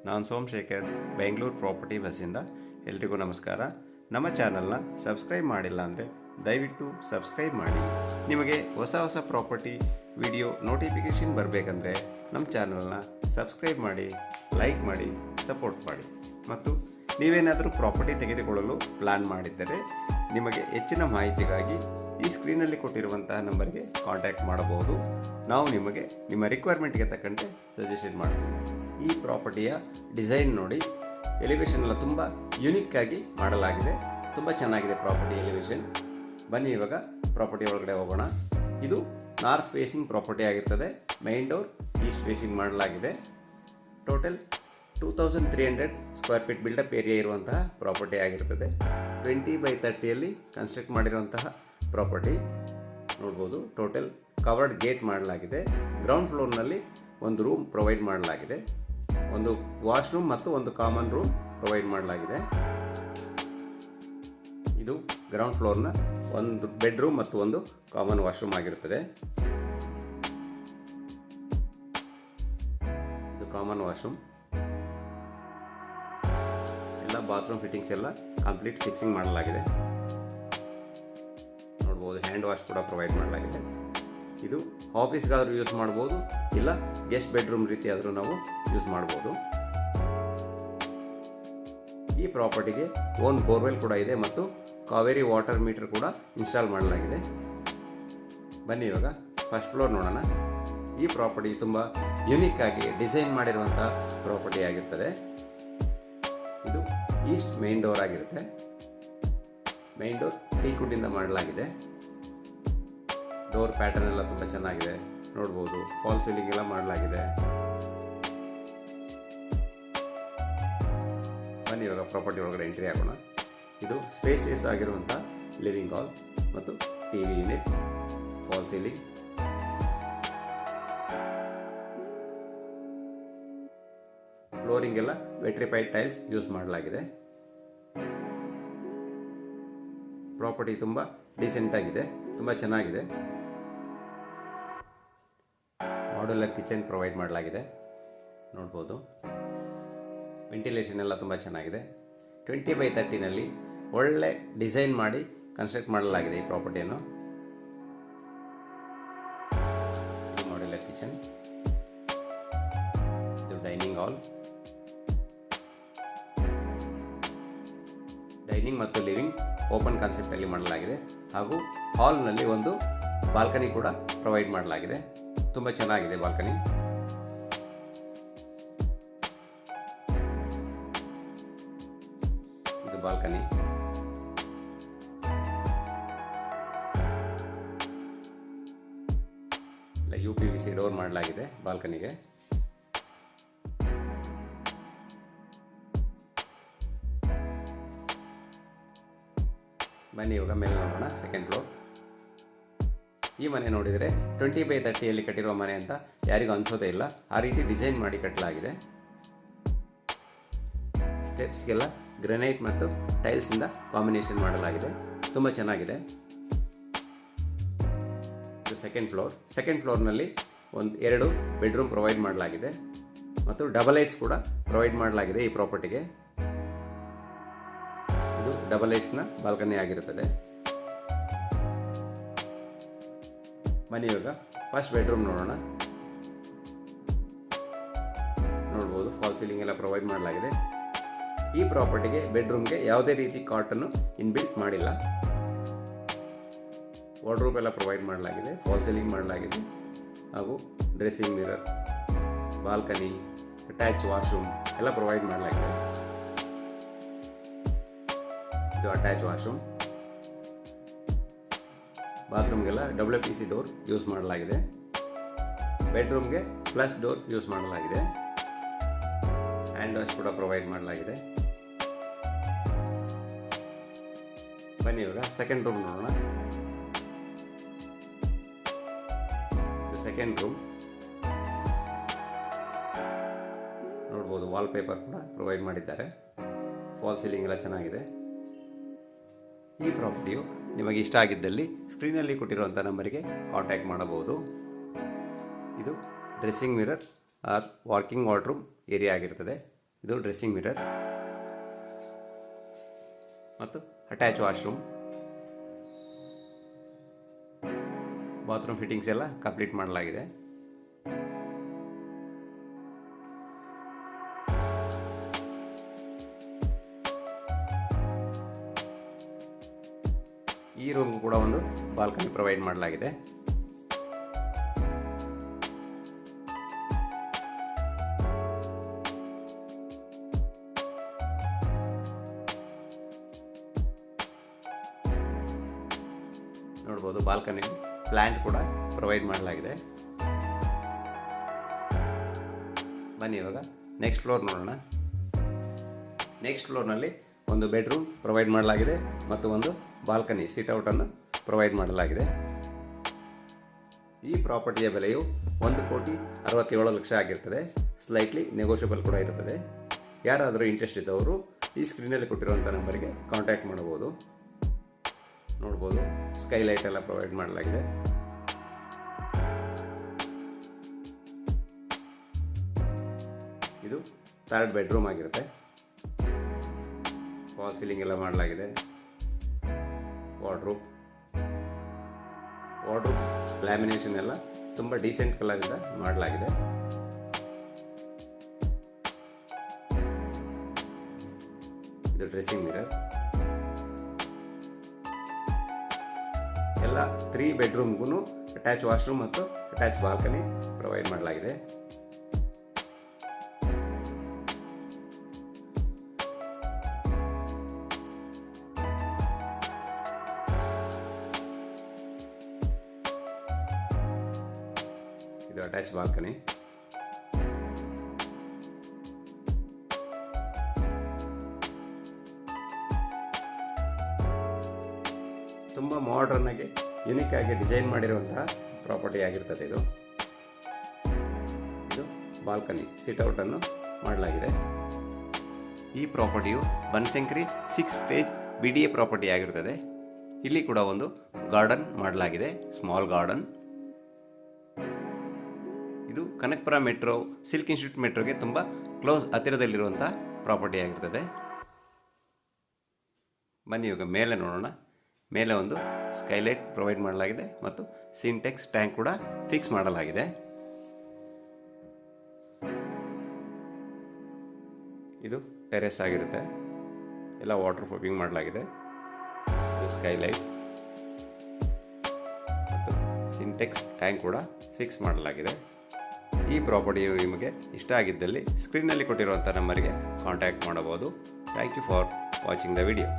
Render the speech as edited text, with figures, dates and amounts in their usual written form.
ನಾನು ಸೋಮಶೇಖರ್, ಬೆಂಗಳೂರು ಪ್ರಾಪರ್ಟಿ ಬಸ್ಸಿಂದ. ಎಲ್ರಿಗೂ ನಮಸ್ಕಾರ. ನಮ್ಮ ಚಾನಲ್ನ ಸಬ್ಸ್ಕ್ರೈಬ್ ಮಾಡಿಲ್ಲ ಅಂದರೆ ದಯವಿಟ್ಟು ಸಬ್ಸ್ಕ್ರೈಬ್ ಮಾಡಿ. ನಿಮಗೆ ಹೊಸ ಹೊಸ ಪ್ರಾಪರ್ಟಿ ವಿಡಿಯೋ ನೋಟಿಫಿಕೇಷನ್ ಬರಬೇಕಂದ್ರೆ ನಮ್ಮ ಚಾನಲ್ನ ಸಬ್ಸ್ಕ್ರೈಬ್ ಮಾಡಿ, ಲೈಕ್ ಮಾಡಿ, ಸಪೋರ್ಟ್ ಮಾಡಿ. ಮತ್ತು ನೀವೇನಾದರೂ ಪ್ರಾಪರ್ಟಿ ತೆಗೆದುಕೊಳ್ಳಲು ಪ್ಲ್ಯಾನ್ ಮಾಡಿದ್ದರೆ ನಿಮಗೆ ಹೆಚ್ಚಿನ ಮಾಹಿತಿಗಾಗಿ ಈ ಸ್ಕ್ರೀನಲ್ಲಿ ಕೊಟ್ಟಿರುವಂತಹ ನಂಬರ್ಗೆ ಕಾಂಟ್ಯಾಕ್ಟ್ ಮಾಡಬಹುದು. ನಾವು ನಿಮಗೆ ನಿಮ್ಮ ರಿಕ್ವೈರ್ಮೆಂಟ್ಗೆ ತಕ್ಕಂತೆ ಸಜೆಷನ್ ಮಾಡ್ತೀವಿ. ಈ ಪ್ರಾಪರ್ಟಿಯ ಡಿಸೈನ್ ನೋಡಿ, ಎಲಿವೇಷನ್ ಎಲ್ಲ ತುಂಬ ಯುನಿಕ್ ಆಗಿ ಮಾಡಲಾಗಿದೆ. ತುಂಬ ಚೆನ್ನಾಗಿದೆ ಪ್ರಾಪರ್ಟಿ ಎಲಿವೇಷನ್. ಬನ್ನಿ ಇವಾಗ ಪ್ರಾಪರ್ಟಿ ಒಳಗಡೆ ಹೋಗೋಣ. ಇದು ನಾರ್ತ್ ಫೇಸಿಂಗ್ ಪ್ರಾಪರ್ಟಿ ಆಗಿರ್ತದೆ. ಮೈನ್ ಡೋರ್ ಈಸ್ಟ್ ಫೇಸಿಂಗ್ ಮಾಡಲಾಗಿದೆ. Total 2300 square feet built up area ಇರುವಂತಹ ಪ್ರಾಪರ್ಟಿ ಆಗಿರ್ತದೆ. 20x30 ಕನ್ಸ್ಟ್ರಕ್ಟ್ ಮಾಡಿರುವಂತಹ ಪ್ರಾಪರ್ಟಿ ನೋಡ್ಬೋದು. ಟೋಟಲ್ ಕವರ್ಡ್ ಗೇಟ್ ಮಾಡಲಾಗಿದೆ. ಗ್ರೌಂಡ್ ಫ್ಲೋರ್ನಲ್ಲಿ ಒಂದು ರೂಮ್ ಪ್ರೊವೈಡ್ ಮಾಡಲಾಗಿದೆ. ಒಂದು ವಾಶ್ರೂಮ್ ಮತ್ತು ಒಂದು ಕಾಮನ್ ರೂಮ್ ಪ್ರೊವೈಡ್ ಮಾಡಲಾಗಿದೆ. ಇದು ಗ್ರೌಂಡ್ ಫ್ಲೋರ್ನ ಒಂದು ಬೆಡ್ರೂಮ್ ಮತ್ತು ಒಂದು ಕಾಮನ್ ವಾಶ್ರೂಮ್ ಆಗಿರುತ್ತದೆ. ಇದು ಕಾಮನ್ ವಾಶ್ರೂಮ್. ಎಲ್ಲ ಬಾತ್ರೂಮ್ ಫಿಟ್ಟಿಂಗ್ಸ್ ಎಲ್ಲ ಕಂಪ್ಲೀಟ್ ಫಿಕ್ಸಿಂಗ್ ಮಾಡಲಾಗಿದೆ. ನೋಡ್ಬೋದು, ಹ್ಯಾಂಡ್ ವಾಶ್ ಕೂಡ ಪ್ರೊವೈಡ್ ಮಾಡಲಾಗಿದೆ. ಇದು ಆಫೀಸ್ಗಾದರೂ ಯೂಸ್ ಮಾಡ್ಬೋದು, ಇಲ್ಲ ಗೆಸ್ಟ್ ಬೆಡ್ರೂಮ್ ರೀತಿ ಆದರೂ ನಾವು ಯೂಸ್ ಮಾಡ್ಬೋದು. ಈ ಪ್ರಾಪರ್ಟಿಗೆ ಓನ್ ಬೋರ್ವೆಲ್ ಕೂಡ ಇದೆ ಮತ್ತು ಕಾವೇರಿ ವಾಟರ್ ಮೀಟರ್ ಕೂಡ ಇನ್ಸ್ಟಾಲ್ ಮಾಡಲಾಗಿದೆ. ಬನ್ನಿ ಇವಾಗ ಫಸ್ಟ್ ಫ್ಲೋರ್ ನೋಡೋಣ. ಈ ಪ್ರಾಪರ್ಟಿ ತುಂಬ ಯುನಿಕ್ ಆಗಿ ಡಿಸೈನ್ ಮಾಡಿರುವಂಥ ಪ್ರಾಪರ್ಟಿ ಆಗಿರ್ತದೆ. ಇದು ಈಸ್ಟ್ ಮೇನ್ ಡೋರ್ ಆಗಿರುತ್ತೆ. ಮೇನ್ ಡೋರ್ ಟೀಕುಡ್ಡಿಂದ ಮಾಡಲಾಗಿದೆ. ಡೋರ್ ಪ್ಯಾಟರ್ನ್ ಎಲ್ಲ ತುಂಬ ಚೆನ್ನಾಗಿದೆ. ನೋಡ್ಬೋದು, ಫಾಲ್ ಸೀಲಿಂಗ್ ಎಲ್ಲ ಮಾಡಲಾಗಿದೆ. ಬನ್ನಿ ಇವಾಗ ಪ್ರಾಪರ್ಟಿ ಒಳಗಡೆ ಎಂಟ್ರಿ ಆಗೋಣ. ಇದು ಸ್ಪೇಸಿಯಸ್ ಆಗಿರುವಂಥ ಲಿವಿಂಗ್ ಹಾಲ್ ಮತ್ತು TV unit, fall ceiling, flooring ಎಲ್ಲ ವೆಟ್ರಿಫೈಡ್ ಟೈಲ್ಸ್ ಯೂಸ್ ಮಾಡಲಾಗಿದೆ. ಪ್ರಾಪರ್ಟಿ ತುಂಬ ಡೀಸೆಂಟ್ ಆಗಿದೆ, ತುಂಬ ಚೆನ್ನಾಗಿದೆ. ಮಾಡ್ಯುಲರ್ ಕಿಚನ್ ಪ್ರೊವೈಡ್ ಮಾಡಲಾಗಿದೆ. ನೋಡ್ಬೋದು, ವೆಂಟಿಲೇಷನ್ ಎಲ್ಲ ತುಂಬ ಚೆನ್ನಾಗಿದೆ. 20x30 ಒಳ್ಳೆ ಡಿಸೈನ್ ಮಾಡಿ ಕನ್ಸ್ಟ್ರಕ್ಟ್ ಮಾಡಲಾಗಿದೆ ಈ ಪ್ರಾಪರ್ಟಿಯನ್ನು. ಇದು ಮಾಡ್ಯುಲರ್ ಕಿಚನ್, ಇದು ಡೈನಿಂಗ್ ಹಾಲ್. ಡೈನಿಂಗ್ ಮತ್ತು ಲಿವಿಂಗ್ ಓಪನ್ ಕಾನ್ಸೆಪ್ಟಲ್ಲಿ ಮಾಡಲಾಗಿದೆ. ಹಾಗೂ ಹಾಲ್ನಲ್ಲಿ ಒಂದು ಬಾಲ್ಕನಿ ಕೂಡ ಪ್ರೊವೈಡ್ ಮಾಡಲಾಗಿದೆ. ತುಂಬ ಚೆನ್ನಾಗಿದೆ ಬಾಲ್ಕನಿ. ಇದು ಬಾಲ್ಕನಿ. UPVC ಡೋರ್ ಮಾಡಲಾಗಿದೆ ಬಾಲ್ಕನಿಗೆ. ಬನ್ನಿ ಇವಾಗ ಮೇಲೆ ನೋಡೋಣ. Second floor. ಈ ಮನೆ ನೋಡಿದರೆ 20x30 ಕಟ್ಟಿರುವ ಮನೆ ಅಂತ ಯಾರಿಗೂ ಅನಿಸೋದೇ ಇಲ್ಲ. ಆ ರೀತಿ ಡಿಸೈನ್ ಮಾಡಿ ಕಟ್ಟಲಾಗಿದೆ. ಸ್ಟೆಪ್ಸ್ಗೆಲ್ಲ ಗ್ರನೈಟ್ ಮತ್ತು ಟೈಲ್ಸಿಂದ ಕಾಂಬಿನೇಷನ್ ಮಾಡಲಾಗಿದೆ. ತುಂಬ ಚೆನ್ನಾಗಿದೆ. ಇದು ಸೆಕೆಂಡ್ ಫ್ಲೋರ್. ಸೆಕೆಂಡ್ ಫ್ಲೋರ್ನಲ್ಲಿ 2 ಬೆಡ್ರೂಮ್ ಪ್ರೊವೈಡ್ ಮಾಡಲಾಗಿದೆ ಮತ್ತು ಡಬಲ್ ಲೈಟ್ಸ್ ಕೂಡ ಪ್ರೊವೈಡ್ ಮಾಡಲಾಗಿದೆ ಈ ಪ್ರಾಪರ್ಟಿಗೆ. ಇದು ಡಬಲ್ ಲೈಟ್ಸ್ನ ಬಾಲ್ಕನಿ ಆಗಿರುತ್ತದೆ. ಬನ್ನಿ ಇವಾಗ ಫಸ್ಟ್ ಬೆಡ್ರೂಮ್ ನೋಡೋಣ. ನೋಡ್ಬೋದು, ಫಾಲ್ ಸೀಲಿಂಗ್ ಎಲ್ಲ ಪ್ರೊವೈಡ್ ಮಾಡಲಾಗಿದೆ. ಈ ಪ್ರಾಪರ್ಟಿಗೆ ಬೆಡ್ರೂಮ್ಗೆ ಯಾವುದೇ ರೀತಿ ಕಾಟನ್ನು ಇನ್ಬಿಲ್ಟ್ ಮಾಡಿಲ್ಲ. ವಾರ್ಡ್ರೋಬ್ ಎಲ್ಲ ಪ್ರೊವೈಡ್ ಮಾಡಲಾಗಿದೆ. ಫಾಲ್ ಸೀಲಿಂಗ್ ಮಾಡಲಾಗಿದೆ. ಹಾಗೂ dressing mirror, balcony, attach washroom ಎಲ್ಲ ಪ್ರೊವೈಡ್ ಮಾಡಲಾಗಿದೆ. ಇದು ಅಟ್ಯಾಚ್ ವಾಶ್ರೂಮ್. ಬಾತ್ರೂಮ್ಗೆಲ್ಲ WPC ಡೋರ್ ಯೂಸ್ ಮಾಡಲಾಗಿದೆ. ಬೆಡ್ರೂಮ್ಗೆ ಪ್ಲಸ್ ಡೋರ್ ಯೂಸ್ ಮಾಡಲಾಗಿದೆ. ಹ್ಯಾಂಡ್ ವಾಶ್ ಕೂಡ ಪ್ರೊವೈಡ್ ಮಾಡಲಾಗಿದೆ. ಬನ್ನಿ ಇವಾಗ ಸೆಕೆಂಡ್ ರೂಮ್ ನೋಡೋಣ. ಇದು ಸೆಕೆಂಡ್ ರೂಮ್. ನೋಡ್ಬೋದು, ವಾಲ್ಪೇಪರ್ ಕೂಡ ಪ್ರೊವೈಡ್ ಮಾಡಿದ್ದಾರೆ. ಫಾಲ್ ಸೀಲಿಂಗ್ ಎಲ್ಲ ಚೆನ್ನಾಗಿದೆ. ಈ ಪ್ರಾಪರ್ಟಿಯು ನಿಮಗೆ ಇಷ್ಟ ಆಗಿದ್ದಲ್ಲಿ ಸ್ಕ್ರೀನಲ್ಲಿ ಕೊಟ್ಟಿರುವಂಥ ನಂಬರಿಗೆ ಕಾಂಟ್ಯಾಕ್ಟ್ ಮಾಡಬಹುದು. ಇದು dressing mirror are walking wardrobe area ಆಗಿರ್ತದೆ. ಇದು ಡ್ರೆಸ್ಸಿಂಗ್ ಮಿರರ್ ಮತ್ತು ಅಟ್ಯಾಚ್ ವಾಶ್ರೂಮ್. ಬಾತ್ರೂಮ್ ಫಿಟ್ಟಿಂಗ್ಸ್ ಎಲ್ಲ ಕಂಪ್ಲೀಟ್ ಮಾಡಲಾಗಿದೆ. ಈ ರೂಮ್ಗೂ ಕೂಡ ಒಂದು ಬಾಲ್ಕನಿ ಪ್ರೊವೈಡ್ ಮಾಡಲಾಗಿದೆ. ನೋಡ್ಬೋದು ಬಾಲ್ಕನಿ ಪ್ಲಾಂಟ್ ಕೂಡ ಪ್ರೊವೈಡ್ ಮಾಡಲಾಗಿದೆ. ಬನ್ನಿ ಇವಾಗ ನೆಕ್ಸ್ಟ್ ಫ್ಲೋರ್ ನೋಡೋಣ. ನೆಕ್ಸ್ಟ್ ಫ್ಲೋರ್ನಲ್ಲಿ ಒಂದು ಬೆಡ್ರೂಮ್ ಪ್ರೊವೈಡ್ ಮಾಡಲಾಗಿದೆ ಮತ್ತು ಒಂದು ಬಾಲ್ಕನಿ ಸಿಟ್ಔಟನ್ನು ಪ್ರೊವೈಡ್ ಮಾಡಲಾಗಿದೆ. ಈ ಪ್ರಾಪರ್ಟಿಯ ಬೆಲೆಯು 1,67,00,000 ಆಗಿರ್ತದೆ. ಸ್ಲೈಟ್ಲಿ ನೆಗೋಷಿಯಬಲ್ ಕೂಡ ಇರುತ್ತದೆ. ಯಾರಾದರೂ ಇಂಟ್ರೆಸ್ಟ್ ಇದ್ದವರು ಈ ಸ್ಕ್ರೀನಲ್ಲಿ ಕೊಟ್ಟಿರುವಂಥ ನಂಬರಿಗೆ ಕಾಂಟ್ಯಾಕ್ಟ್ ಮಾಡಬಹುದು. ನೋಡ್ಬೋದು ಸ್ಕೈಲೈಟ್ ಎಲ್ಲ ಪ್ರೊವೈಡ್ ಮಾಡಲಾಗಿದೆ. ಇದು 3rd ಬೆಡ್ರೂಮ್ ಆಗಿರುತ್ತೆ. ಫಾಲ್ ಸೀಲಿಂಗ್ ಎಲ್ಲ ಮಾಡಲಾಗಿದೆ. ವಾರ್ಡ್ರೋಬ್ ಲ್ಯಾಮಿನೇಷನ್ ಎಲ್ಲ ತುಂಬ ಡೀಸೆಂಟ್ ಕಲರಿಂದ ಮಾಡಲಾಗಿದೆ. ಇದು ಡ್ರೆಸ್ಸಿಂಗ್ ಮಿರರ್. ಎಲ್ಲ 3 ಬೆಡ್ರೂಮ್ಗೂ ಅಟ್ಯಾಚ್ ವಾಶ್ರೂಮ್ ಮತ್ತು ಅಟ್ಯಾಚ್ ಬಾಲ್ಕನಿ ಪ್ರೊವೈಡ್ ಮಾಡಲಾಗಿದೆ. ಇದು ಅಟ್ಯಾಚ್ ಬಾಲ್ಕನಿ. ತುಂಬ ಮಾಡರ್ನ್ ಆಗಿ ಯುನಿಕ್ ಆಗಿ ಡಿಸೈನ್ ಮಾಡಿರುವಂತಹ ಪ್ರಾಪರ್ಟಿ ಆಗಿರ್ತದೆ. ಇದು ಬಾಲ್ಕನಿ ಸಿಟ್ಔಟನ್ನು ಮಾಡಲಾಗಿದೆ. ಈ ಪ್ರಾಪರ್ಟಿಯು ಬನಶಂಕರಿ 6 ಸ್ಟೇಜ್ BDA ಪ್ರಾಪರ್ಟಿ ಆಗಿರುತ್ತದೆ. ಇಲ್ಲಿ ಕೂಡ ಒಂದು ಗಾರ್ಡನ್ ಮಾಡಲಾಗಿದೆ, ಸ್ಮಾಲ್ ಗಾರ್ಡನ್. ಇದು ಕನಕಪುರ ಮೆಟ್ರೋ, ಸಿಲ್ಕ್ ಇನ್ಸ್ಟಿಟ್ಯೂಟ್ ಮೆಟ್ರೋಗೆ ತುಂಬ ಕ್ಲೋಸ್ ಹತ್ತಿರದಲ್ಲಿರುವಂಥ ಪ್ರಾಪರ್ಟಿ ಆಗಿರ್ತದೆ. ಬನ್ನಿ ಇವಾಗ ಮೇಲೆ ನೋಡೋಣ. ಮೇಲೆ ಒಂದು ಸ್ಕೈಲೈಟ್ ಪ್ರೊವೈಡ್ ಮಾಡಲಾಗಿದೆ ಮತ್ತು ಸಿಂಟೆಕ್ಸ್ ಟ್ಯಾಂಕ್ ಕೂಡ ಫಿಕ್ಸ್ ಮಾಡಲಾಗಿದೆ. ಇದು ಟೆರೆಸ್ ಆಗಿರುತ್ತೆ. ಎಲ್ಲ ವಾಟರ್ ಪ್ರೂಫಿಂಗ್ ಮಾಡಲಾಗಿದೆ. ಇದು ಸ್ಕೈಲೈಟ್ ಮತ್ತು ಸಿಂಟೆಕ್ಸ್ ಟ್ಯಾಂಕ್ ಕೂಡ ಫಿಕ್ಸ್ ಮಾಡಲಾಗಿದೆ. ಈ ಪ್ರಾಪರ್ಟಿಯು ನಿಮಗೆ ಇಷ್ಟ ಆಗಿದ್ದಲ್ಲಿ ಸ್ಕ್ರೀನ್ನಲ್ಲಿ ಕೊಟ್ಟಿರುವಂಥ ನಂಬರಿಗೆ ಕಾಂಟ್ಯಾಕ್ಟ್ ಮಾಡಬಹುದು. Thank you for watching the video.